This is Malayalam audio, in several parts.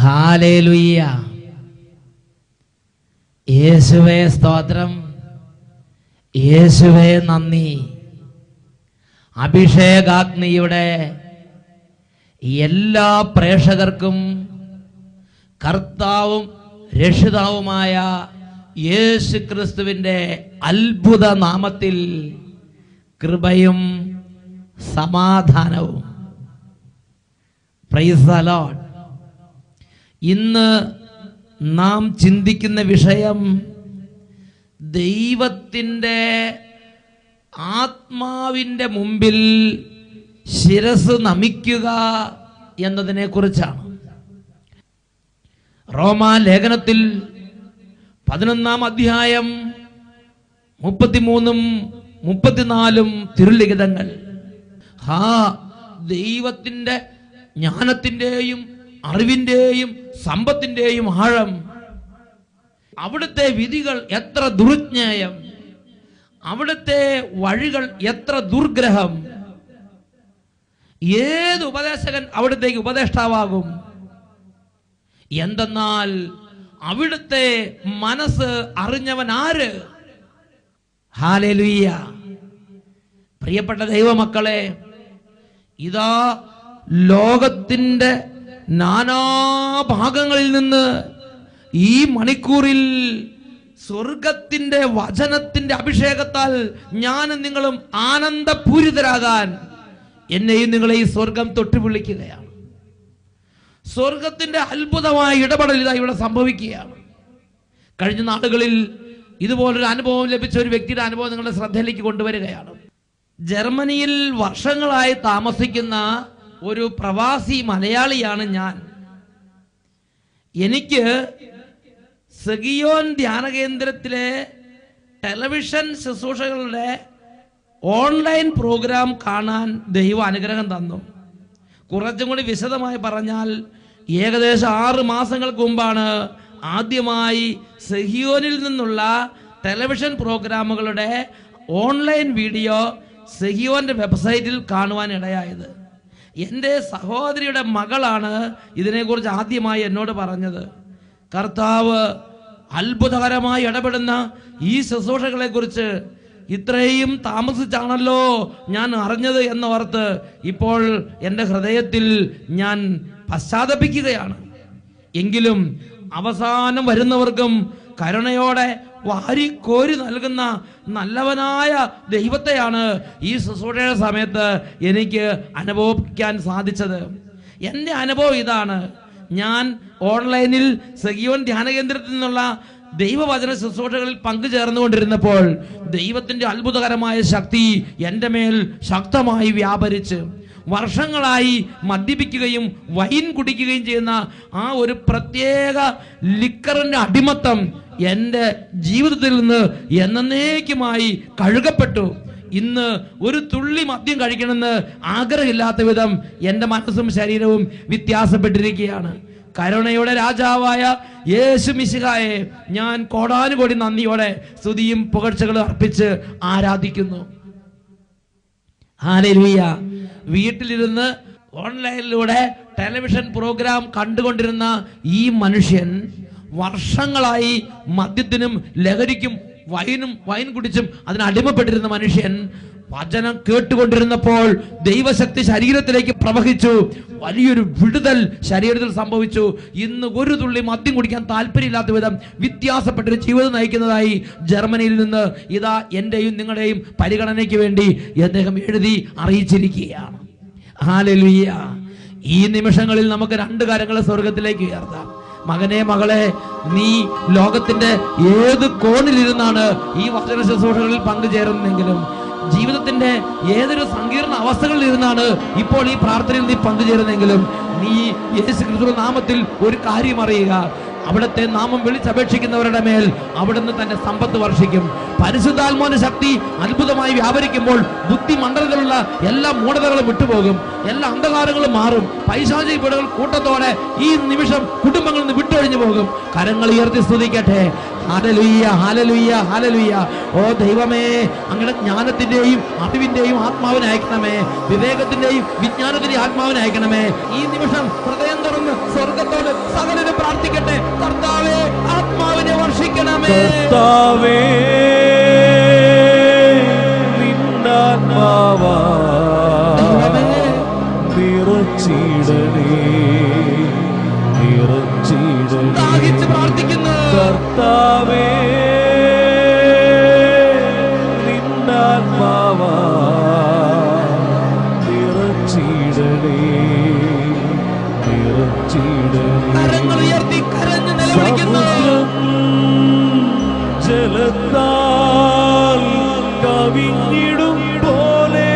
ഹല്ലേലൂയ. യേശുവേ സ്തോത്രം, യേശുവേ നന്ദി. അഭിഷേകാഗ്നിയുടെ എല്ലാ പ്രേക്ഷകർക്കും കർത്താവും രക്ഷിതാവുമായ യേശു ക്രിസ്തുവിൻ്റെ അത്ഭുത നാമത്തിൽ കൃപയും സമാധാനവും. Price the Lord. ഇന്ന് നാം ചിന്തിക്കുന്ന വിഷയം ദൈവത്തിൻ്റെ ആത്മാവിൻ്റെ മുമ്പിൽ ശിരസ് നമിക്കുക എന്നതിനെ കുറിച്ചാണ്. റോമാ ലേഖനത്തിൽ 11-ാം അധ്യായം 33-ഉം 34-ഉം തിരുലിഖിതങ്ങൾ. ദൈവത്തിൻ്റെ ജ്ഞാനത്തിൻ്റെയും അറിവിൻ്റെയും സമ്പത്തിൻ്റെയും ആഴം, അവിടുത്തെ വിധികൾ എത്ര ദുർജ്ഞേയം, അവിടുത്തെ വഴികൾ എത്ര ദുർഗ്രഹം. ഏത് ഉപദേശകൻ അവിടുത്തേക്ക് ഉപദേഷ്ടാവാകും? എന്തെന്നാൽ അവിടുത്തെ മനസ്സ് അറിഞ്ഞവൻ ആര്? ഹല്ലേലൂയ. പ്രിയപ്പെട്ട ദൈവമക്കളെ, ഇതാ ലോകത്തിൻ്റെ നാനാഭാഗങ്ങളിൽ നിന്ന് ഈ മണിക്കൂറിൽ സ്വർഗത്തിൻ്റെ വചനത്തിൻ്റെ അഭിഷേകത്താൽ ഞാനും നിങ്ങളും ആനന്ദപൂരിതരാകാൻ എന്നെയും നിങ്ങളെയും സ്വർഗം തൊട്ടു വിളിക്കുകയാണ്. സ്വർഗത്തിൻ്റെ അത്ഭുതമായ ഇടപെടൽ ഇതാ ഇവിടെ സംഭവിക്കുകയാണ്. കഴിഞ്ഞ നാളുകളിൽ ഇതുപോലൊരു അനുഭവം ലഭിച്ച ഒരു വ്യക്തിയുടെ അനുഭവം നിങ്ങളുടെ ശ്രദ്ധയിലേക്ക് കൊണ്ടുവരികയാണ്. ജർമ്മനിയിൽ വർഷങ്ങളായി താമസിക്കുന്ന ഒരു പ്രവാസി മലയാളിയാണ് ഞാൻ. എനിക്ക് സെഗിയോൻ ധ്യാന കേന്ദ്രത്തിലെ ടെലിവിഷൻ ശുശ്രൂഷകളുടെ ഓൺലൈൻ പ്രോഗ്രാം കാണാൻ ദൈവം അനുഗ്രഹം തന്നു. കുറച്ചും കൂടി വിശദമായി പറഞ്ഞാൽ, ഏകദേശം 6 മാസങ്ങൾക്ക് മുമ്പാണ് ആദ്യമായി സെഹിയോനിൽ നിന്നുള്ള ടെലിവിഷൻ പ്രോഗ്രാമുകളുടെ ഓൺലൈൻ വീഡിയോ സെഹിയോന്റെ വെബ്സൈറ്റിൽ കാണുവാൻ ഇടയായത്. എൻ്റെ സഹോദരിയുടെ മകളാണ് ഇതിനെക്കുറിച്ച് ആദ്യമായി എന്നോട് പറഞ്ഞത്. കർത്താവ് അത്ഭുതകരമായി ഇടപെടുന്ന ഈ ശുശ്രൂഷകളെക്കുറിച്ച് ഇത്രയും താമസിച്ചാണല്ലോ ഞാൻ അറിഞ്ഞത് എന്നോർത്ത് ഇപ്പോൾ എൻ്റെ ഹൃദയത്തിൽ ഞാൻ പശ്ചാത്തപിക്കുകയാണ്. എങ്കിലും അവസാനം വരുന്നവർക്കും കരുണയോടെ വാരിക്കോരി നൽകുന്ന നല്ലവനായ ദൈവത്തെയാണ് ഈ ശുശ്രൂഷയുടെ സമയത്ത് എനിക്ക് അനുഭവിക്കാൻ സാധിച്ചത്. എൻ്റെ അനുഭവം ഇതാണ്. ഞാൻ ഓൺലൈനിൽ സെഗിയോൻ ധ്യാന കേന്ദ്രത്തിൽ നിന്നുള്ള ദൈവവചന ശുശ്രൂഷകളിൽ പങ്കുചേർന്നുകൊണ്ടിരുന്നപ്പോൾ ദൈവത്തിൻ്റെ അത്ഭുതകരമായ ശക്തി എൻ്റെ മേൽ ശക്തമായി വ്യാപരിച്ച്, വർഷങ്ങളായി മദ്യപിക്കുകയും വൈൻ കുടിക്കുകയും ചെയ്യുന്ന ആ ഒരു പ്രത്യേക ലിക്കറിൻ്റെ അടിമത്തം എൻ്റെ ജീവിതത്തിൽ നിന്ന് എന്നേക്കുമായി കഴുകപ്പെട്ടു. ഇന്ന് ഒരു തുള്ളി മദ്യം കഴിക്കണമെന്ന് ആഗ്രഹമില്ലാത്ത വിധം എൻ്റെ മനസ്സും ശരീരവും വ്യത്യാസപ്പെട്ടിരിക്കുകയാണ്. കരുണയുടെ രാജാവായ യേശു മിശിഹായെ ഞാൻ കോടാനുകോടി നന്ദിയോടെ സ്തുതിയും പുകഴ്ചകളും അർപ്പിച്ച് ആരാധിക്കുന്നു. ഹല്ലേലൂയ. വീട്ടിലിരുന്ന് ഓൺലൈനിലൂടെ ടെലിവിഷൻ പ്രോഗ്രാം കണ്ടുകൊണ്ടിരുന്ന ഈ മനുഷ്യൻ വർഷങ്ങളായി മദ്യത്തിനും ലഹരിക്കും വൈൻ കുടിച്ചും അതിനടിമപ്പെട്ടിരുന്ന മനുഷ്യൻ വചനം കേട്ടുകൊണ്ടിരുന്നപ്പോൾ ദൈവശക്തി ശരീരത്തിലേക്ക് പ്രവഹിച്ചു. വലിയൊരു വിടുതൽ ശരീരത്തിൽ സംഭവിച്ചു. ഇന്ന് ഒരു തുള്ളി മദ്യം കുടിക്കാൻ താല്പര്യമില്ലാത്ത വിധം വ്യത്യാസപ്പെട്ടൊരു ജീവിതം നയിക്കുന്നതായി ജർമ്മനിയിൽ നിന്ന് ഇതാ എൻ്റെയും നിങ്ങളുടെയും പരിഗണനയ്ക്ക് വേണ്ടി അദ്ദേഹം എഴുതി അറിയിച്ചിരിക്കുകയാണ്. ഹല്ലേലൂയ. ഈ നിമിഷങ്ങളിൽ നമുക്ക് 2 കാര്യങ്ങളെ സ്വർഗത്തിലേക്ക് ഉയർത്താം. മകനെ, മകളെ, നീ ലോകത്തിന്റെ ഏത് കോണിലിരുന്നാണ് ഈ വചന ശുശ്രൂഷകളിൽ പങ്കുചേരുന്നെങ്കിലും, ജീവിതത്തിന്റെ ഏതൊരു സങ്കീർണ അവസ്ഥകളിൽ ഇരുന്നാണ് ഇപ്പോൾ ഈ പ്രാർത്ഥനയിൽ നീ പങ്കുചേരുന്നെങ്കിലും, നീ യേശു ക്രിസ്തുവിന്റെ നാമത്തിൽ ഒരു കാര്യം അറിയുക. അവിടുത്തെ നാമം വിളിച്ചപേക്ഷിക്കുന്നവരുടെ മേൽ അവിടുന്ന് തന്റെ സമ്പത്ത് വർഷിക്കും. പരിശുദ്ധാത്മാവിന്റെ ശക്തി അത്ഭുതമായി വ്യാപരിക്കുമ്പോൾ ബുദ്ധിമണ്ഡലത്തിലുള്ള എല്ലാ മൂഢതകളും വിട്ടുപോകും, എല്ലാ അന്ധകാരങ്ങളും മാറും. പൈശാചിക പീഡകൾ കൂട്ടത്തോടെ ഈ നിമിഷം കുടുംബങ്ങളിൽ നിന്ന് വിട്ടൊഴിഞ്ഞു പോകും. കരങ്ങൾ ഉയർത്തി സ്തുതിക്കട്ടെ. Hallelujah, hallelujah, hallelujah. ഓ ദൈവമേ, അങ്ങയുടെ ജ്ഞാനത്തിന്റെയും അറിവിന്റെയും ആത്മാവിനെ അയക്കണമേ, വിവേകത്തിന്റെയും വിജ്ഞാനത്തിന്റെയും ആത്മാവിനെ അയക്കണമേ. ഈ നിമിഷം ഹൃദയം തുറന്ന് സ്വർഗത്തോട് സകല കർത്താവേ നിന്നാത്മാവാ നിറച്ചിടണേ പ്രാർത്ഥിക്കുന്നു. കർത്താവേ നിന്നാത്മാവാ നിറച്ചിടണേ കരങ്ങൾ ഉയർത്തി കരഞ്ഞു നിലവിളിക്കുന്നു. ജലത്താൽ കവിഞ്ഞിടും പോലെ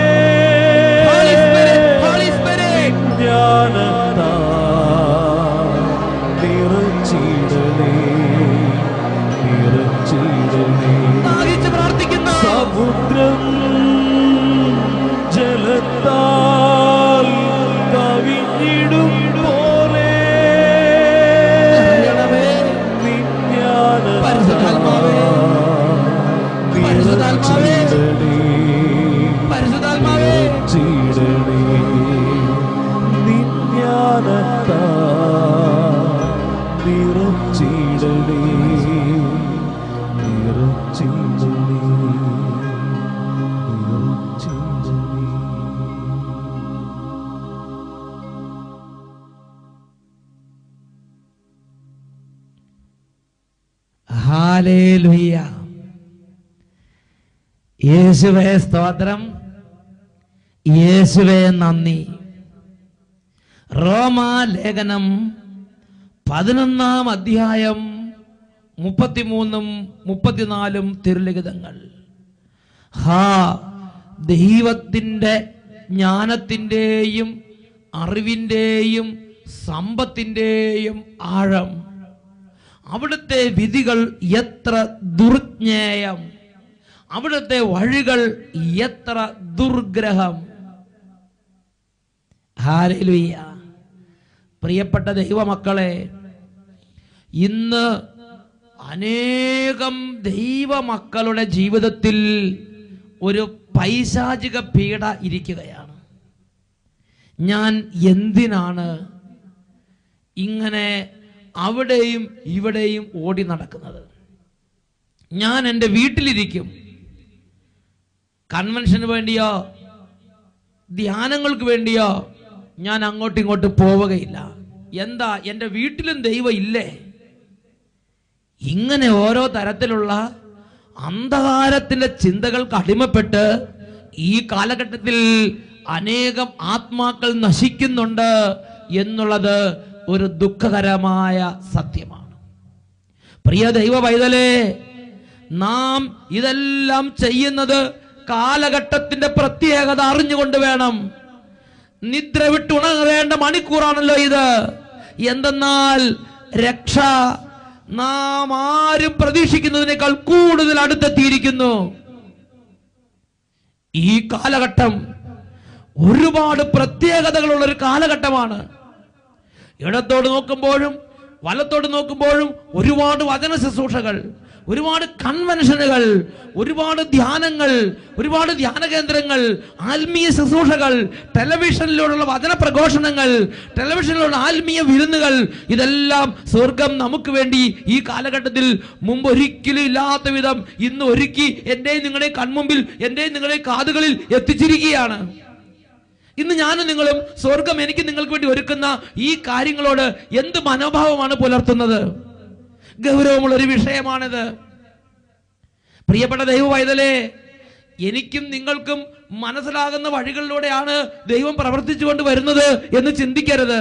ജ്ഞാനത്താൽ നിറച്ചിടണേ പ്രാർത്ഥിക്കുന്നു. സമുദ്രം ജലത്താൽ കവിഞ്ഞിടും പോലെ ഹല്ലേലൂയ. യേശുവേ സ്തോത്രം, യേശുവേ നന്ദി. റോമാലേഖനം 11-ാം അധ്യായം 33-ഉം 34-ഉം തിരുലിഖിതങ്ങൾ. ദൈവത്തിൻ്റെ ജ്ഞാനത്തിൻ്റെയും അറിവിൻ്റെയും സമ്പത്തിൻ്റെയും ആഴം, അവിടുത്തെ വിധികൾ എത്ര ദുർജ്ഞേയം, അവിടുത്തെ വഴികൾ എത്ര ദുർഗ്രഹം. ഹല്ലേലൂയ. പ്രിയപ്പെട്ട ദൈവമക്കളെ, ഇന്ന് അനേകം ദൈവമക്കളുടെ ജീവിതത്തിൽ ഒരു പൈശാചിക പീഡ ഇരിക്കുകയാണ്. ഞാൻ എന്തിനാണ് ഇങ്ങനെ അവിടെയും ഇവിടെയും ഓടി നടക്കുന്നത്? ഞാൻ എൻ്റെ വീട്ടിലിരിക്കും, കൺവെൻഷന് വേണ്ടിയോ ധ്യാനങ്ങൾക്ക് വേണ്ടിയോ ഞാൻ അങ്ങോട്ടും ഇങ്ങോട്ടും പോവുകയില്ല. എന്താ, എൻ്റെ വീട്ടിലും ദൈവം ഇല്ലേ? ഇങ്ങനെ ഓരോ തരത്തിലുള്ള അന്ധകാരത്തിൻ്റെ ചിന്തകൾക്ക് അടിമപ്പെട്ട് ഈ കാലഘട്ടത്തിൽ അനേകം ആത്മാക്കൾ നശിക്കുന്നുണ്ട് എന്നുള്ളത് ഒരു ദുഃഖകരമായ സത്യമാണ്. പ്രിയ ദൈവ പൈതലേ, നാം ഇതെല്ലാം ചെയ്യുന്നത് കാലഘട്ടത്തിന്റെ പ്രത്യേകത അറിഞ്ഞുകൊണ്ട് വേണം. നിദ്ര വിട്ടുണരേണ്ട മണിക്കൂറാണല്ലോ ഇത്. എന്തെന്നാൽ രക്ഷ നാം ആരും പ്രതീക്ഷിക്കുന്നതിനേക്കാൾ കൂടുതൽ അടുത്തെത്തിയിരിക്കുന്നു. ഈ കാലഘട്ടം ഒരുപാട് പ്രത്യേകതകളുള്ള ഒരു കാലഘട്ടമാണ്. ഇടത്തോട് നോക്കുമ്പോഴും വലത്തോട് നോക്കുമ്പോഴും ഒരുപാട് വചന ശുശ്രൂഷകൾ, ഒരുപാട് കൺവെൻഷനുകൾ, ഒരുപാട് ധ്യാനങ്ങൾ, ഒരുപാട് ധ്യാന കേന്ദ്രങ്ങൾ, ആത്മീയ ശുശ്രൂഷകൾ, ടെലിവിഷനിലൂടെയുള്ള വചന പ്രഘോഷണങ്ങൾ, ടെലിവിഷനിലുള്ള ആത്മീയ വിരുന്നുകൾ, ഇതെല്ലാം സ്വർഗം നമുക്ക് വേണ്ടി ഈ കാലഘട്ടത്തിൽ മുമ്പ് ഒരിക്കലും ഇല്ലാത്ത വിധം ഇന്ന് ഒരുക്കി എൻ്റെയും നിങ്ങളുടെയും കൺമുമ്പിൽ, എൻ്റെയും നിങ്ങളുടെയും കാതുകളിൽ എത്തിച്ചിരിക്കുകയാണ്. ഇന്ന് ഞാനും നിങ്ങളും സ്വർഗം എനിക്ക് നിങ്ങൾക്ക് വേണ്ടി ഒരുക്കുന്ന ഈ കാര്യങ്ങളോട് എന്ത് മനോഭാവമാണ് പുലർത്തുന്നത്? ഗൗരവമുള്ളൊരു വിഷയമാണിത്. പ്രിയപ്പെട്ട ദൈവ പൈതലേ, എനിക്കും നിങ്ങൾക്കും മനസ്സിലാകുന്ന വഴികളിലൂടെയാണ് ദൈവം പ്രവർത്തിച്ചുകൊണ്ട് വരുന്നത് എന്ന് ചിന്തിക്കരുത്.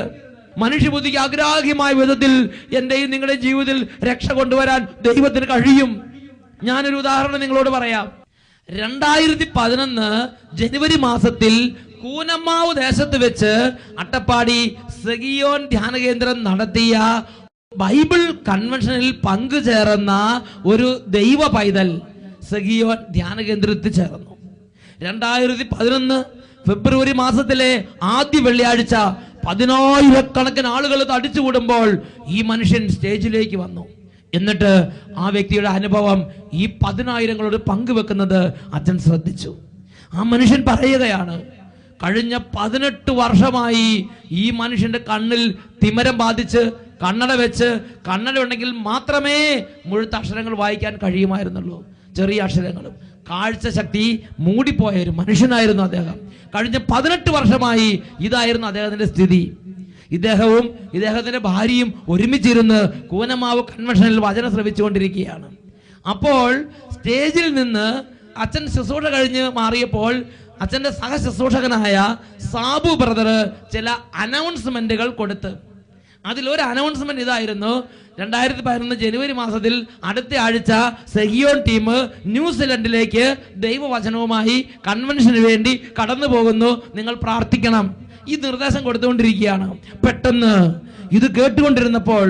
മനുഷ്യബുദ്ധിക്ക് അഗ്രാഹ്യമായ വിധത്തിൽ എന്റെയും നിങ്ങളുടെ ജീവിതത്തിൽ രക്ഷ കൊണ്ടുവരാൻ ദൈവത്തിന് കഴിയും. ഞാനൊരു ഉദാഹരണം നിങ്ങളോട് പറയാം. 2011 ജനുവരി മാസത്തിൽ കൂനമ്മാവ് ദേശത്ത് വെച്ച് അട്ടപ്പാടി സെഗിയോൻ ധ്യാന കേന്ദ്രം നടത്തിയ ബൈബിൾ കൺവെൻഷനിൽ പങ്കുചേർന്ന ഒരു ദൈവ പൈതൽ സെഗിയോൻ ധ്യാന കേന്ദ്രത്തിൽ ചേർന്നു. 2011 ഫെബ്രുവരി മാസത്തിലെ ആദ്യ വെള്ളിയാഴ്ച 10,000-കണക്കിന് ആളുകൾ തടിച്ചുകൂടുമ്പോൾ ഈ മനുഷ്യൻ സ്റ്റേജിലേക്ക് വന്നു. എന്നിട്ട് ആ വ്യക്തിയുടെ അനുഭവം ഈ 10,000-ങ്ങളോട് പങ്കുവെക്കുന്നത് അച്ഛൻ ശ്രദ്ധിച്ചു. ആ മനുഷ്യൻ പറയുകയാണ്, കഴിഞ്ഞ 18 വർഷമായി ഈ മനുഷ്യന്റെ കണ്ണിൽ തിമിരം ബാധിച്ച് കണ്ണട വെച്ച് കണ്ണട ഉണ്ടെങ്കിൽ മാത്രമേ മുഴുത്ത അക്ഷരങ്ങൾ വായിക്കാൻ കഴിയുമായിരുന്നുള്ളൂ. ചെറിയ അക്ഷരങ്ങളും. കാഴ്ച ശക്തി മൂടിപ്പോയ ഒരു മനുഷ്യനായിരുന്നു അദ്ദേഹം. കഴിഞ്ഞ 18 വർഷമായി ഇതായിരുന്നു അദ്ദേഹത്തിന്റെ സ്ഥിതി. ഇദ്ദേഹവും ഇദ്ദേഹത്തിന്റെ ഭാര്യയും ഒരുമിച്ചിരുന്ന് കൂനമാവ് കൺവെൻഷനിൽ വചനം ശ്രവിച്ചുകൊണ്ടിരിക്കുകയാണ്. അപ്പോൾ സ്റ്റേജിൽ നിന്ന് അച്ഛൻ ശുശ്രൂഷ കഴിഞ്ഞ് മാറിയപ്പോൾ അച്ഛൻ്റെ സഹശുശ്രൂഷകനായ സാബു ബ്രദർ ചില അനൗൺസ്മെന്റുകൾ കൊടുത്ത്, അതിലൊരു അനൗൺസ്മെന്റ് ഇതായിരുന്നു: 2011 ജനുവരി മാസത്തിൽ അടുത്ത ആഴ്ച സെഹിയോൺ ടീം ന്യൂസിലൻഡിലേക്ക് ദൈവവചനവുമായി കൺവെൻഷന് വേണ്ടി കടന്നു പോകുന്നു, നിങ്ങൾ പ്രാർത്ഥിക്കണം. ഈ നിർദ്ദേശം കൊടുത്തുകൊണ്ടിരിക്കുകയാണ്. പെട്ടെന്ന് ഇത് കേട്ടുകൊണ്ടിരുന്നപ്പോൾ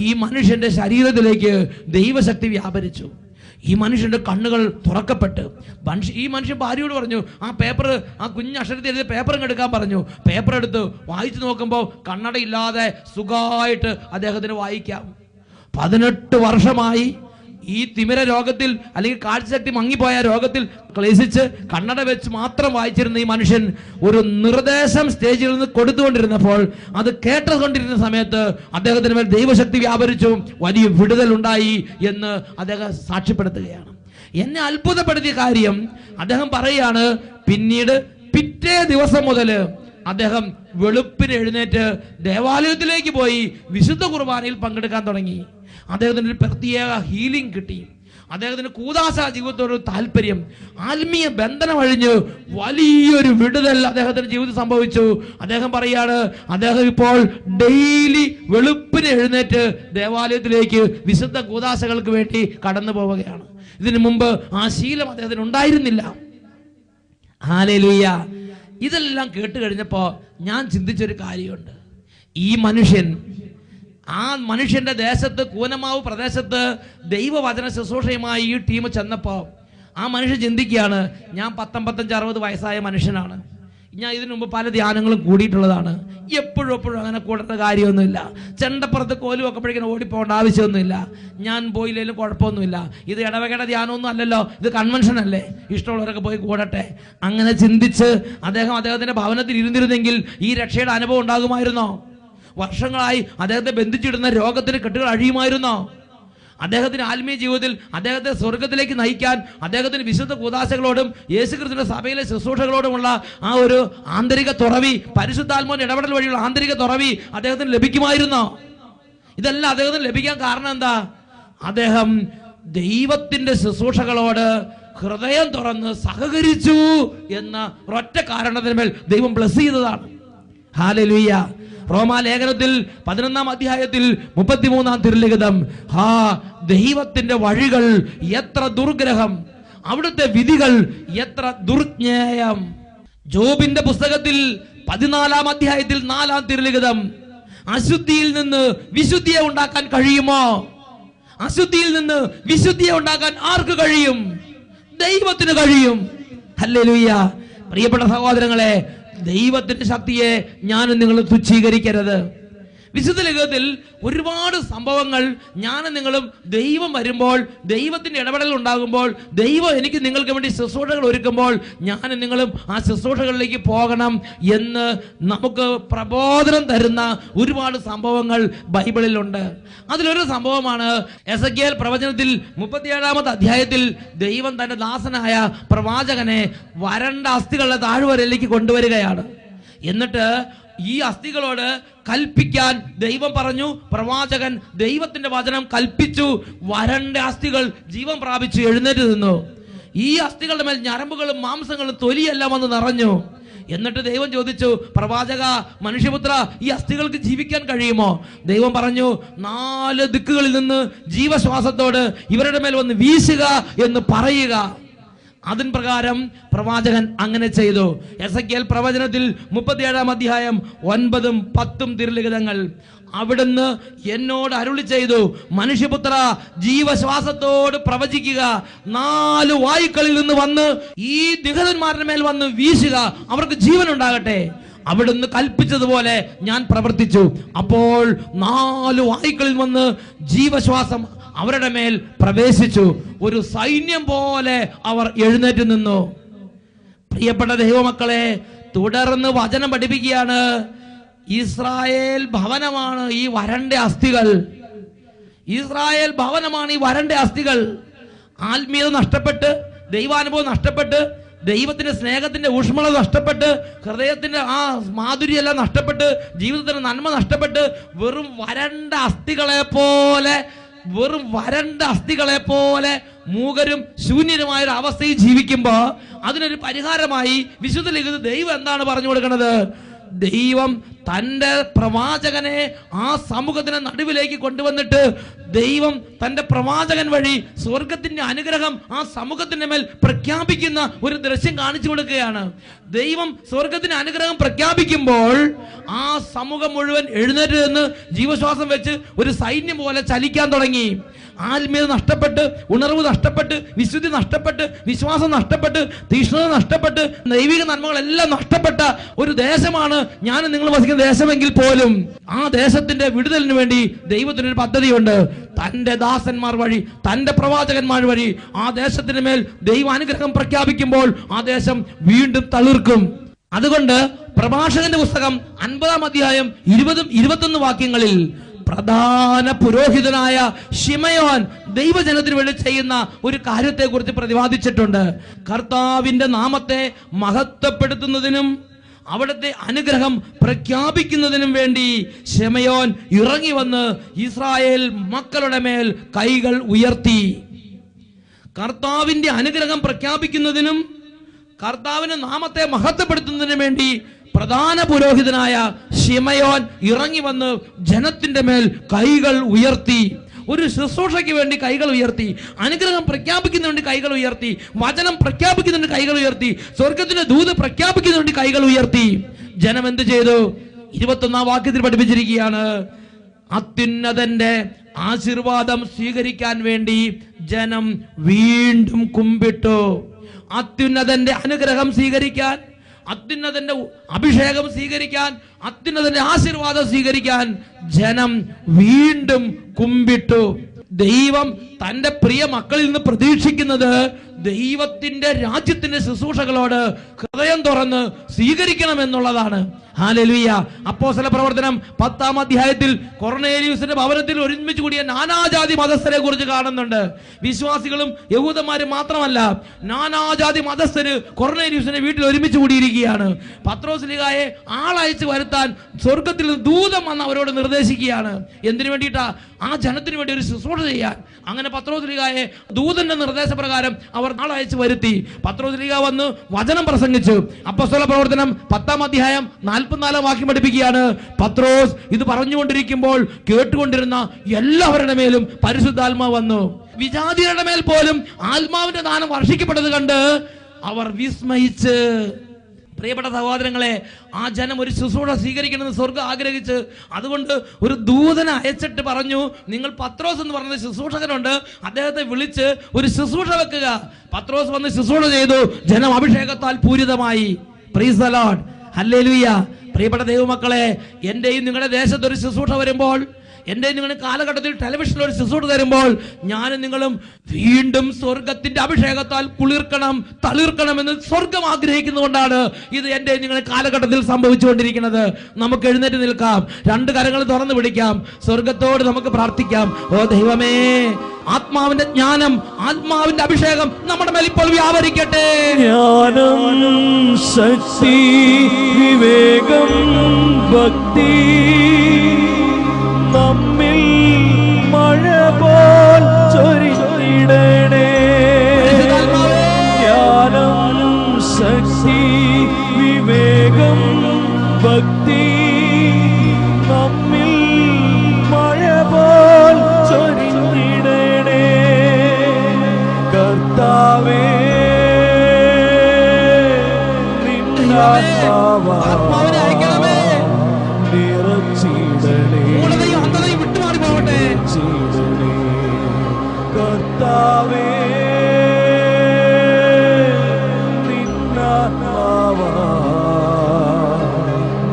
ഈ മനുഷ്യന്റെ ശരീരത്തിലേക്ക് ദൈവശക്തി വ്യാപരിച്ചു. ഈ മനുഷ്യന്റെ കണ്ണുകൾ തുറക്കപ്പെട്ട് ഈ മനുഷ്യൻ ഭാര്യയോട് പറഞ്ഞു, ആ പേപ്പർ, ആ കുഞ്ഞക്ഷരത്തിൽ എഴുതിയ പേപ്പർ എടുക്കാൻ പറഞ്ഞു. പേപ്പർ എടുത്ത് വായിച്ചു നോക്കുമ്പോൾ കണ്ണടയില്ലാതെ സുഖമായിട്ട് അദ്ദേഹത്തിന് വായിക്കാം. 18 വർഷമായി ഈ തിമിര രോഗത്തിൽ അല്ലെങ്കിൽ കാഴ്ചശക്തി മങ്ങിപ്പോയ രോഗത്തിൽ ക്ലേശിച്ച് കണ്ണട വെച്ച് മാത്രം വായിച്ചിരുന്ന ഈ മനുഷ്യൻ ഒരു നിർദ്ദേശം സ്റ്റേജിൽ നിന്ന് കൊടുത്തുകൊണ്ടിരുന്നപ്പോൾ അത് കേട്ടുകൊണ്ടിരുന്ന സമയത്ത് അദ്ദേഹത്തിന് മേൽ ദൈവശക്തി വ്യാപരിച്ചു, വലിയ വിടുതൽ ഉണ്ടായി എന്ന് അദ്ദേഹം സാക്ഷ്യപ്പെടുത്തുകയാണ്. എന്നെ അത്ഭുതപ്പെടുത്തിയ കാര്യം അദ്ദേഹം പറയുകയാണ്, പിന്നീട് പിറ്റേ ദിവസം മുതൽ അദ്ദേഹം വെളുപ്പിന് എഴുന്നേറ്റ് ദേവാലയത്തിലേക്ക് പോയി വിശുദ്ധ കുർബാനയിൽ പങ്കെടുക്കാൻ തുടങ്ങി. അദ്ദേഹത്തിന് ഒരു പ്രത്യേക ഹീലിംഗ് കിട്ടി. അദ്ദേഹത്തിന് കൂദാശ ജീവിതത്തോടൊരു താല്പര്യം, ആത്മീയ ബന്ധനം അഴിഞ്ഞ് വലിയൊരു വിടുതൽ അദ്ദേഹത്തിന്റെ ജീവിതത്തിൽ സംഭവിച്ചു. അദ്ദേഹം പറയാണ്, അദ്ദേഹം ഇപ്പോൾ ഡെയിലി വെളുപ്പിന് എഴുന്നേറ്റ് ദേവാലയത്തിലേക്ക് വിശുദ്ധ കൂദാശകൾക്ക് വേണ്ടി കടന്നു പോവുകയാണ്. ഇതിനു മുമ്പ് ആ ശീലം അദ്ദേഹത്തിന് ഉണ്ടായിരുന്നില്ല. ഹല്ലേലൂയ. ഇതെല്ലാം കേട്ട് കഴിഞ്ഞപ്പോ ഞാൻ ചിന്തിച്ചൊരു കാര്യമുണ്ട്. ഈ മനുഷ്യൻ, ആ മനുഷ്യന്റെ ദേശത്ത്, കൂനമാവ് പ്രദേശത്ത് ദൈവവചന ശുശ്രൂഷയുമായി ഈ ടീം ചെന്നപ്പോൾ ആ മനുഷ്യൻ ചിന്തിക്കുകയാണ്, ഞാൻ 55-60 വയസ്സായ മനുഷ്യനാണ്, ഞാൻ ഇതിനു മുമ്പ് പല ധ്യാനങ്ങളും കൂടിയിട്ടുള്ളതാണ്, എപ്പോഴും അങ്ങനെ കൂടേണ്ട കാര്യമൊന്നുമില്ല, ചെണ്ടപ്പുറത്ത് കോലും ഒക്കെ ഓടിപ്പോകേണ്ട ആവശ്യമൊന്നുമില്ല, ഞാൻ പോയില്ലെങ്കിലും കുഴപ്പമൊന്നുമില്ല, ഇത് ഇടവകയുടെ ധ്യാനമൊന്നും അല്ലല്ലോ, ഇത് കൺവെൻഷൻ അല്ലേ, ഇഷ്ടമുള്ളവരൊക്കെ പോയി കൂടട്ടെ. അങ്ങനെ ചിന്തിച്ച് അദ്ദേഹത്തിന്റെ ഭവനത്തിൽ ഇരുന്നിരുന്നെങ്കിൽ ഈ രക്ഷയുടെ അനുഭവം ഉണ്ടാകുമായിരുന്നോ? വർഷങ്ങളായി അദ്ദേഹത്തെ ബന്ധിച്ചിടുന്ന രോഗത്തിന് കെട്ടുകൾ അഴിയുമായിരുന്നോ? അദ്ദേഹത്തിന് ആത്മീയ ജീവിതത്തിൽ അദ്ദേഹത്തെ സ്വർഗത്തിലേക്ക് നയിക്കാൻ അദ്ദേഹത്തിന് വിശുദ്ധ കൂദാശകളോടും യേശുക്രിസ്തുവിന്റെ സഭയിലെ ശുശ്രൂഷകളോടുമുള്ള ആ ഒരു ആന്തരിക തുറവി, പരിശുദ്ധാത്മാവിന്റെ ഇടപെടൽ വഴിയുള്ള ആന്തരിക തുറവി അദ്ദേഹത്തിന് ലഭിക്കുമായിരുന്നോ? ഇതെല്ലാം അദ്ദേഹത്തിന് ലഭിക്കാൻ കാരണം എന്താ? അദ്ദേഹം ദൈവത്തിന്റെ ശുശ്രൂഷകളോട് ഹൃദയം തുറന്ന് സഹകരിച്ചു എന്ന ഒരൊറ്റ കാരണത്തിന്മേൽ ദൈവം ബ്ലെസ് ചെയ്തതാണ്. ഹല്ലേലൂയ. റോമാലേഖനത്തിൽ 11-ാം അധ്യായത്തിൽ 33-ാം തിരുലിഖിതം, ദൈവത്തിന്റെ വഴികൾ എത്ര ദുർഗ്രഹം, അവിടുത്തെ വിധികൾ എത്ര ദുർജ്ഞേയം. ജോബിന്റെ പുസ്തകത്തിൽ 14-ാം അധ്യായത്തിൽ 4-ാം തിരുലിഖിതം, അശുദ്ധിയിൽ നിന്ന് വിശുദ്ധിയെ ഉണ്ടാക്കാൻ കഴിയുമോ? അശുദ്ധിയിൽ നിന്ന് വിശുദ്ധിയെ ഉണ്ടാക്കാൻ ആർക്ക് കഴിയും? ദൈവത്തിന് കഴിയും. ഹല്ലേലൂയ. പ്രിയപ്പെട്ട സഹോദരങ്ങളെ, ദൈവത്തിന്റെ ശക്തിയെ ഞാനും നിങ്ങൾ തുച്ഛീകരിക്കരുത്. വിശുദ്ധ ലിഖിതത്തിൽ ഒരുപാട് സംഭവങ്ങൾ ഞാനും നിങ്ങളും ദൈവം വരുമ്പോൾ, ദൈവത്തിന്റെ ഇടപെടൽ ഉണ്ടാകുമ്പോൾ, ദൈവം എനിക്ക് നിങ്ങൾക്ക് വേണ്ടി ശുശ്രൂഷകൾ ഒരുക്കുമ്പോൾ ഞാനും നിങ്ങളും ആ ശുശ്രൂഷകളിലേക്ക് പോകണം എന്ന് നമുക്ക് പ്രബോധനം തരുന്ന ഒരുപാട് സംഭവങ്ങൾ ബൈബിളിലുണ്ട്. അതിലൊരു സംഭവമാണ് എസെക്കിയേൽ പ്രവചനത്തിൽ 37-ാമത്തെ അധ്യായത്തിൽ ദൈവം തന്റെ ദാസനായ പ്രവാചകനെ വരണ്ട അസ്ഥികളുടെ താഴ്വരയിലേക്ക് കൊണ്ടുവരികയാണ്. എന്നിട്ട് ഈ അസ്ഥികളോട് കൽപ്പിക്കാൻ ദൈവം പറഞ്ഞു. പ്രവാചകൻ ദൈവത്തിന്റെ വചനം കൽപ്പിച്ചു. വരണ്ട അസ്ഥികൾ ജീവൻ പ്രാപിച്ചു എഴുന്നേറ്റ് നിന്നു. ഈ അസ്ഥികളുടെ മേൽ ഞരമ്പുകളും മാംസങ്ങളും തൊലിയെല്ലാം വന്ന് നിറഞ്ഞു. എന്നിട്ട് ദൈവം ചോദിച്ചു, പ്രവാചക, മനുഷ്യപുത്ര, ഈ അസ്ഥികൾക്ക് ജീവിക്കാൻ കഴിയുമോ? ദൈവം പറഞ്ഞു, 4 ദിക്കുകളിൽ നിന്ന് ജീവശ്വാസത്തോട് ഇവരുടെ മേൽ വന്ന് വീശുക എന്ന് പറയുക. അതിൻ പ്രകാരം പ്രവാചകൻ അങ്ങനെ ചെയ്തു. എസെക്കിയേൽ പ്രവചനത്തിൽ 37-ാം അധ്യായം 9-ഉം 10-ഉം തിരുലിഖിതങ്ങൾ, അവിടുന്ന് എന്നോട് അരുളി ചെയ്തു, മനുഷ്യപുത്ര, ജീവശ്വാസത്തോട് പ്രവചിക്കുക, 4 വായുക്കളിൽ നിന്ന് വന്ന് ഈ നിഹതന്മാരുടെ മേൽ വന്ന് വീശുക, അവർക്ക് ജീവൻ ഉണ്ടാകട്ടെ. അവിടുന്ന് കൽപ്പിച്ചതുപോലെ ഞാൻ പ്രവർത്തിച്ചു. അപ്പോൾ 4 വായുക്കളിൽ വന്ന് ജീവശ്വാസം അവരുടെ മേൽ പ്രവേശിച്ചു. ഒരു സൈന്യം പോലെ അവർ എഴുന്നേറ്റ് നിന്നു. പ്രിയപ്പെട്ട ദൈവമക്കളെ, തുടർന്ന് വചനം പഠിപ്പിക്കുകയാണ്, ഇസ്രായേൽ ഭവനമാണ് ഈ വരണ്ട അസ്ഥികൾ. ഇസ്രായേൽ ഭവനമാണ് ഈ വരണ്ട അസ്ഥികൾ. ആത്മീയത നഷ്ടപ്പെട്ട്, ദൈവാനുഭവം നഷ്ടപ്പെട്ട്, ദൈവത്തിന്റെ സ്നേഹത്തിന്റെ ഊഷ്മളത നഷ്ടപ്പെട്ട്, ഹൃദയത്തിന്റെ ആ മാധുര്യമെല്ലാം നഷ്ടപ്പെട്ട്, ജീവിതത്തിന്റെ നന്മ നഷ്ടപ്പെട്ട്, വെറും വരണ്ട അസ്ഥികളെ പോലെ മൂകരും ശൂന്യരുമായൊരു അവസ്ഥയിൽ ജീവിക്കുമ്പോൾ അതിനൊരു പരിഹാരമായി വിശുദ്ധ ലിഖിതത്തിൽ ദൈവം എന്താണ് പറഞ്ഞു കൊടുക്കുന്നത്? ദൈവം തൻ്റെ പ്രവാചകനെ ആ സമൂഹത്തിന് നടുവിലേക്ക് കൊണ്ടുവന്നിട്ട് ദൈവം തൻ്റെ പ്രവാചകൻ വഴി സ്വർഗത്തിന്റെ അനുഗ്രഹം ആ സമൂഹത്തിന്റെ മേൽ പ്രഖ്യാപിക്കുന്ന ഒരു ദൃശ്യം കാണിച്ചു കൊടുക്കുകയാണ്. ദൈവം സ്വർഗത്തിന്റെ അനുഗ്രഹം പ്രഖ്യാപിക്കുമ്പോൾ ആ സമൂഹം മുഴുവൻ എഴുന്നേറ്റ് നിന്ന് ജീവശ്വാസം വെച്ച് ഒരു സൈന്യം പോലെ ചലിക്കാൻ തുടങ്ങി. ആത്മീയത നഷ്ടപ്പെട്ട്, ഉണർവ് നഷ്ടപ്പെട്ട്, വിശുദ്ധി നഷ്ടപ്പെട്ട്, വിശ്വാസം നഷ്ടപ്പെട്ട്, തീഷ്ണത നഷ്ടപ്പെട്ട്, ദൈവിക നന്മകളെല്ലാം നഷ്ടപ്പെട്ട ഒരു ദേശമാണ് ഞാൻ നിങ്ങൾ വസിക്കുന്ന ദേശമെങ്കിൽ പോലും ആ ദേശത്തിന്റെ വിടുതലിന് വേണ്ടി ദൈവത്തിനൊരു പദ്ധതിയുണ്ട്. തന്റെ ദാസന്മാർ വഴി, തന്റെ പ്രവാചകന്മാർ വഴി ആ ദേശത്തിന് മേൽ ദൈവാനുഗ്രഹം പ്രഖ്യാപിക്കുമ്പോൾ ആ ദേശം വീണ്ടും തളിർക്കും. അതുകൊണ്ട് പ്രഭാഷകന്റെ പുസ്തകം 50-ാം അധ്യായം 20-21 വാക്യങ്ങളിൽ പ്രധാന പുരോഹിതനായ ശിമയോൻ ദൈവജനത്തിന് വേണ്ടി ചെയ്യുന്ന ഒരു കാര്യത്തെക്കുറിച്ച് പ്രതിപാദിച്ചിട്ടുണ്ട്. കർത്താവിന്റെ നാമത്തെ മഹത്വപ്പെടുത്തുന്നതിനും അവിടുത്തെ അനുഗ്രഹം പ്രഖ്യാപിക്കുന്നതിനും വേണ്ടി ശിമയോൻ ഇറങ്ങി വന്ന് ഇസ്രായേൽ മക്കളുടെ മേൽ കൈകൾ ഉയർത്തി. കർത്താവിന്റെ അനുഗ്രഹം പ്രഖ്യാപിക്കുന്നതിനും കർത്താവിന്റെ നാമത്തെ മഹത്വപ്പെടുത്തുന്നതിനും വേണ്ടി പ്രധാന പുരോഹിതനായ ശിമയോൻ ഇറങ്ങി വന്ന് ജനത്തിന്റെ മേൽ കൈകൾ ഉയർത്തി. ഒരു ശുശ്രൂഷയ്ക്ക് വേണ്ടി കൈകൾ ഉയർത്തി, അനുഗ്രഹം പ്രഖ്യാപിക്കുന്നതിന് വേണ്ടി കൈകൾ ഉയർത്തി, വചനം പ്രഖ്യാപിക്കുന്നതിന് കൈകൾ ഉയർത്തി, സ്വർഗത്തിന്റെ ദൂത് പ്രഖ്യാപിക്കുന്നതിന് വേണ്ടി കൈകൾ ഉയർത്തി. ജനം എന്ത് ചെയ്തു? 21-ാം വാക്യത്തിൽ പഠിപ്പിച്ചിരിക്കുകയാണ്. അത്യുന്നതന്റെ ആശീർവാദം സ്വീകരിക്കാൻ വേണ്ടി ജനം വീണ്ടും കുമ്പിട്ടു. അത്യുന്നതന്റെ അനുഗ്രഹം സ്വീകരിക്കാൻ, അത്യുന്നതന്റെ അഭിഷേകം സ്വീകരിക്കാൻ, അത്യുന്നതന്റെ ആശീർവാദം സ്വീകരിക്കാൻ ജനം വീണ്ടും കുമ്പിട്ടു. ദൈവം തന്റെ പ്രിയ മക്കളിൽ നിന്ന് പ്രതീക്ഷിക്കുന്നത് ദൈവത്തിന്റെ രാജ്യത്തിന്റെ ശുശ്രൂഷകളോട് ഹൃദയം തുറന്ന് സ്വീകരിക്കണം എന്നുള്ളതാണ്. ഹല്ലേലൂയ. അപ്പോസ്തല പ്രവർത്തനം 10-ാം അധ്യായത്തിൽ കൊർന്നേലിയുസിന്റെ ഭവനത്തിൽ ഒരുമിച്ച് കൂടിയ നാനാജാതി മതസ്ഥരെ കുറിച്ച് കാണുന്നുണ്ട്. വിശ്വാസികളും യഹൂദന്മാരും മാത്രമല്ല, നാനാജാതി മതസ്ഥര് കൊർന്നേലിയുസിന്റെ വീട്ടിൽ ഒരുമിച്ച് കൂടിയിരിക്കുകയാണ്. പത്രോസ്ലീഹായെ ആളയച്ച് വരുത്താൻ സ്വർഗത്തിൽ ദൂതൻ വന്ന് അവരോട് നിർദ്ദേശിക്കുകയാണ്. എന്തിനു വേണ്ടിയിട്ടാ? ആ ജനത്തിന് വേണ്ടി ഒരു ശുശ്രൂഷ ചെയ്യാൻ. അങ്ങനെ പത്രോസ്ലീഹായെ ദൂതന്റെ നിർദ്ദേശപ്രകാരം അവർ ആളയച്ച് വരുത്തി. പത്രോസ്ലീഹാ വന്ന് വചനം പ്രസംഗിച്ചു. അപ്പോസ്തല പ്രവർത്തനം 10-ാം അധ്യായം 44-ാം വാക്യം പഠിപ്പിക്കുകയാണ്. പത്രോസ് ഇത് പറഞ്ഞുകൊണ്ടിരിക്കുമ്പോൾ കേട്ടുകൊണ്ടിരുന്ന എല്ലാവരുടെ മേലും പരിശുദ്ധാത്മാവ് വന്നു. വിജാതിയുടെ മേൽ പോലും ആത്മാവിന്റെ ദാനം വർഷിക്കപ്പെട്ടത് കണ്ട് അവർ വിസ്മയിച്ച്. പ്രിയപ്പെട്ട സഹോദരങ്ങളെ, ആ ജനം ഒരു ശുശ്രൂഷ സ്വീകരിക്കണമെന്ന് സ്വർഗ്ഗം ആഗ്രഹിച്ച്, അതുകൊണ്ട് ഒരു ദൂതനെ അയച്ചിട്ട് പറഞ്ഞു, നിങ്ങൾ പത്രോസ് എന്ന് പറഞ്ഞ ശുശ്രൂഷകനുണ്ട്, അദ്ദേഹത്തെ വിളിച്ച് ഒരു ശുശ്രൂഷ വെക്കുക. പത്രോസ് വന്ന് ശുശ്രൂഷ ചെയ്തു. ജനം അഭിഷേകത്താൽ പൂരിതമായി. Praise the lord. ഹല്ലേലൂയ. പ്രിയപ്പെട്ട ദൈവമക്കളെ, എന്റെയും നിങ്ങളുടെ ദേശത്ത് ഒരു ശുശ്രൂഷ വരുമ്പോൾ, എൻ്റെ നിങ്ങളുടെ കാലഘട്ടത്തിൽ ടെലിവിഷനിൽ ഒരു ശുശ്രൂഷ തരുമ്പോൾ ഞാനും നിങ്ങളും വീണ്ടും സ്വർഗത്തിന്റെ അഭിഷേകത്താൽ കുളിർക്കണം, തളിർക്കണമെന്ന് സ്വർഗം ആഗ്രഹിക്കുന്നതുകൊണ്ടാണ് ഇത് എൻ്റെ നിങ്ങളുടെ കാലഘട്ടത്തിൽ സംഭവിച്ചുകൊണ്ടിരിക്കുന്നത്. നമുക്ക് എഴുന്നേറ്റ് നിൽക്കാം, രണ്ട് കരങ്ങൾ തുറന്നു പിടിക്കാം, സ്വർഗത്തോട് നമുക്ക് പ്രാർത്ഥിക്കാം. ഓ ദൈവമേ, ആത്മാവിന്റെ ജ്ഞാനം, ആത്മാവിന്റെ അഭിഷേകം നമ്മുടെ മേൽ ഇപ്പോൾ വ്യാപരിക്കട്ടെ. ജ്ഞാനം, ശക്തി, വിവേകം, ഭക്തി നമ്മിൽ മഴ പോൽ ചൊരിയിടണേ. ജ്ഞാനം, ശക്തി, വിവേകം, ഭക്തി നമ്മിൽ മഴ പോൽ ചൊരിയിടണേ. കർത്താവേ, ആത്മാവിനെ അയക്കണമേ. നിറച്ചിടണേ, വിട്ടുമാറി പോകട്ടെ. കർത്താവേ, നിന്നാത്മാവാ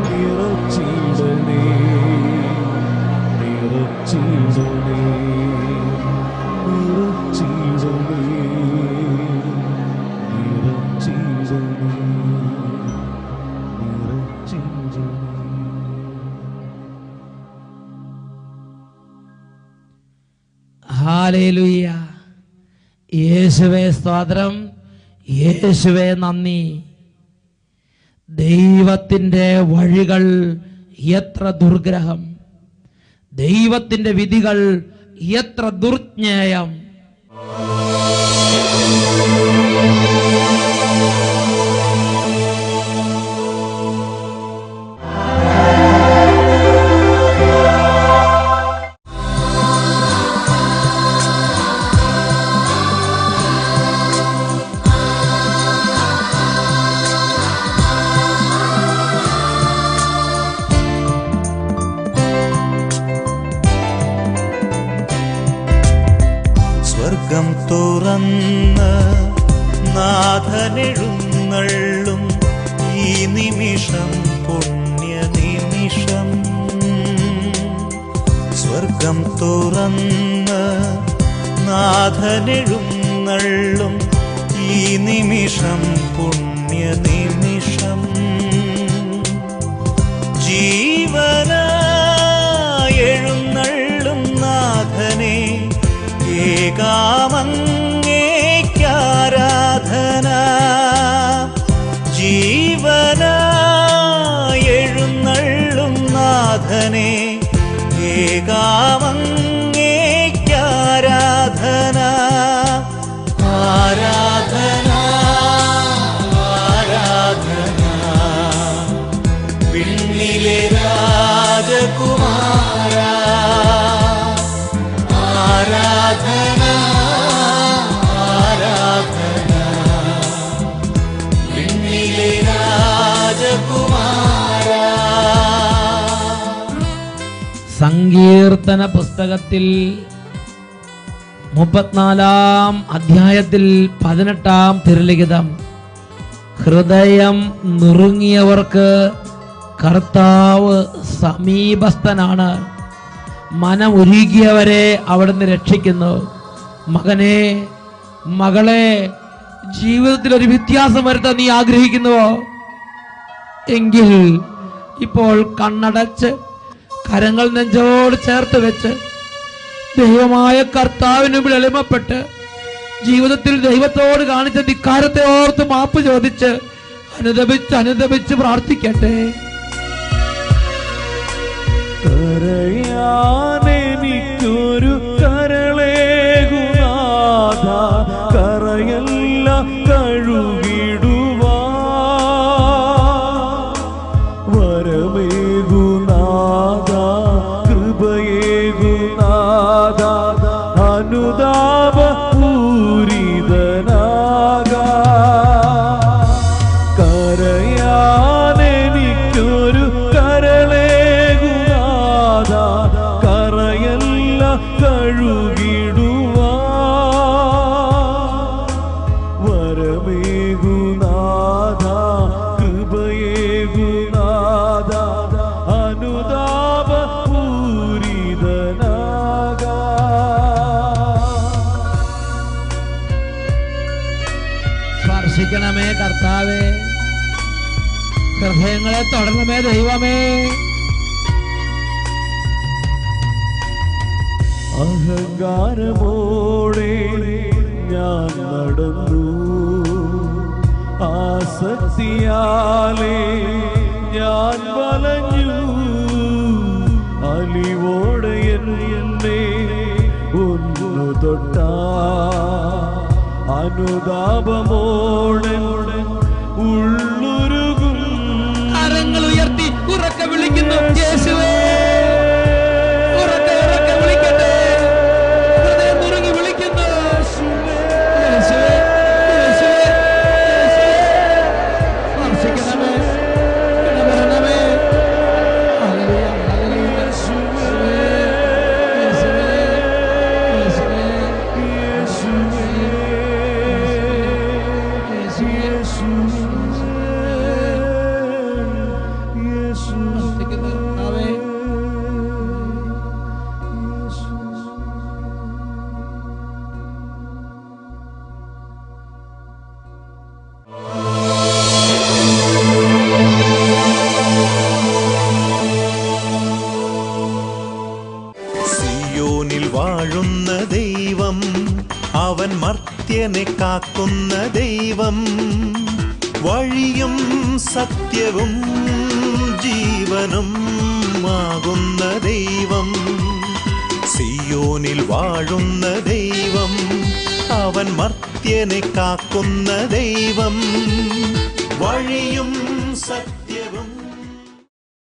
നിറച്ചിടണേ, നിറച്ചിടണേ, നിറച്ചിടണേ, നിറച്ചിടണേ, നിറച്ചിടണേ. ഹല്ലേലൂയ. യേശുവേ സ്തോത്രം, യേശുവേ നന്ദി. ദൈവത്തിൻ്റെ വഴികൾ എത്ര ദുർഗ്രഹം, ദൈവത്തിൻ്റെ വിധികൾ എത്ര ദുർജ്ഞേയം. സ്വർഗം തുറന്ന് നാഥനെഴുന്നള്ളും ഈ നിമിഷം പുണ്യ നിമിഷം. സ്വർഗം തുറന്ന് നാഥനെഴുന്നള്ളും ഈ നിമിഷം പുണ്യ നിമിഷം. ജീവനായെഴുന്നള്ളും നാഥനെ ഏകാമങ്ങേക്കാരാധന. ജീവനായെഴുന്നള്ളും നാഥനെ ഏകാമങ്ങേക്കാരാധന. ആരാധന ആരാധന വിണ്ണിലെ രാജകുമാര. ആരാധന ആരാധന വിണ്ണിലെ രാജകുമാര. സങ്കീർത്തന പുസ്തകത്തിൽ 34 അധ്യായത്തിൽ 18 തിരുലിഖിതം, ഹൃദയം നുറുങ്ങിയവർക്ക് കർത്താവ് സമീപസ്ഥനാണ്, മനമുരുകിയവരെ അവിടുന്ന് രക്ഷിക്കുന്നു. മകനെ, മകളെ, ജീവിതത്തിൽ ഒരു വ്യത്യാസം വരുത്താൻ നീ ആഗ്രഹിക്കുന്നുവോ? എങ്കിൽ ഇപ്പോൾ കണ്ണടച്ച് കരങ്ങൾ നെഞ്ചോട് ചേർത്ത് വെച്ച് ദൈവമായ കർത്താവിന് മുമ്പിൽ എളിമപ്പെട്ട് ജീവിതത്തിൽ ദൈവത്തോട് കാണിച്ച ധിക്കാരത്തെ ഓർത്ത് മാപ്പ് ചോദിച്ച് അനുദപിച്ച് പ്രാർത്ഥിക്കട്ടെ. കരയാനെനിക്കൊരു കരളേകുനാഥ, കരയെല്ലാം കഴുകിടുവാ. വരമേകുനാഥ, കൃപയേകുനാഥ, അനുതാപ പൂരിതനാകാ. കരയാനെനിക്കൊരു കരളേകുനാഥ, കരയെല്ലാം കഴുകിടുവാ. വരമേകുനാഥ, കൃപയേകുനാഥ, അനുതാപ പൂരിതനാകാ. സ്പർശിക്കണമേ കർത്താവേ, ഹൃദയങ്ങളെ തൊടണമേ ദൈവമേ. അഹങ്കാരമോടെ ഞാൻ നടന്നു, ആസക്തിയാലേ ഞാൻ വലഞ്ഞു. അലിവോടെ എന്നെ ഒന്നു തൊട്ടാ, അനുതാപമോടെ ഉള്ളുരുകും. കരങ്ങൾ ഉയർത്തി ഉറക്കെ വിളിക്കുന്നു യേശുവേ. ഉറക്കെ ഉറക്കെ വിളിക്കട്ടെ. ഹൃദയം നുറുങ്ങി വിളിക്കുന്നു യേശുവേ, യേശുവേ, യേശുവേ. സ്പർശിക്കണമേ, ഇടപെടണമേ. ഹല്ലേലൂയ, ഹല്ലേലൂയ. യേശുവേ, യേശുവേ, യേശുവേ, യേശുവേ, യേശുവേ. പ്രാർത്ഥിക്കുന്നു. കാക്കുന്ന ദൈവം, വഴിയും സത്യവും ജീവനും ആകുന്ന ദൈവം, സിയോനിൽ വാഴുന്ന ദൈവം, അവൻ മർത്യനെ കാക്കുന്ന ദൈവം, വഴിയും സത്യം